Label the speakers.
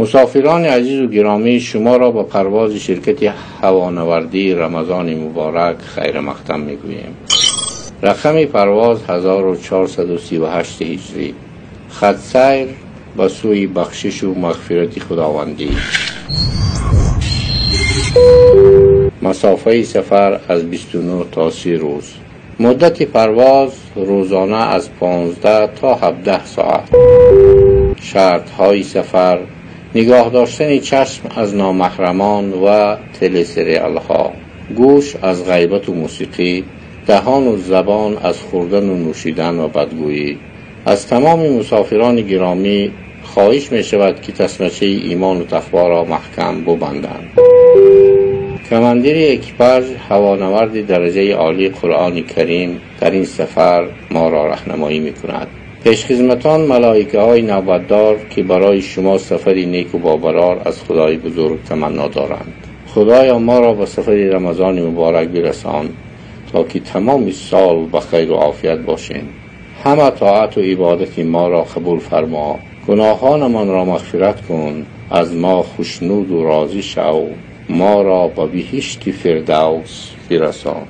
Speaker 1: مسافران عزیز و گرامی، شما را به پرواز شرکت هوانوردی رمضان مبارک خیر مقدم میگوییم. رقم پرواز 1438 هجری. خط سیر به سوی بخشش و مغفرت خداوندی. مسافه سفر از 29 تا 30 روز. مدت پرواز روزانه از 15 تا 17 ساعت. شرط های سفر: نگاه داشتن چشم از نامحرمان و تل سریال ها، گوش از غیبت و موسیقی، دهان و زبان از خوردن و نوشیدن و بدگویی. از تمام مسافران گرامی خواهش می شود که تسمچه ایمان و تقوا را محکم ببندند. کماندیر اکیپاژ هوانورد درجه عالی قرآن کریم در این سفر ما را راهنمایی می کند. پیشخدمتان ملائکه های نوبتدار که برای شما سفری نیک و بابرار از خدای بزرگ تمنا دارند. خدایا ما را به سفر رمضان مبارک برسان تا که تمام سال به خیر و عافیت باشیم. همه طاعت و عبادت ما را قبول فرما، گناهانمان را مغفرت کن، از ما خوشنود و راضی شو، ما را به بهشت فردوس برسان.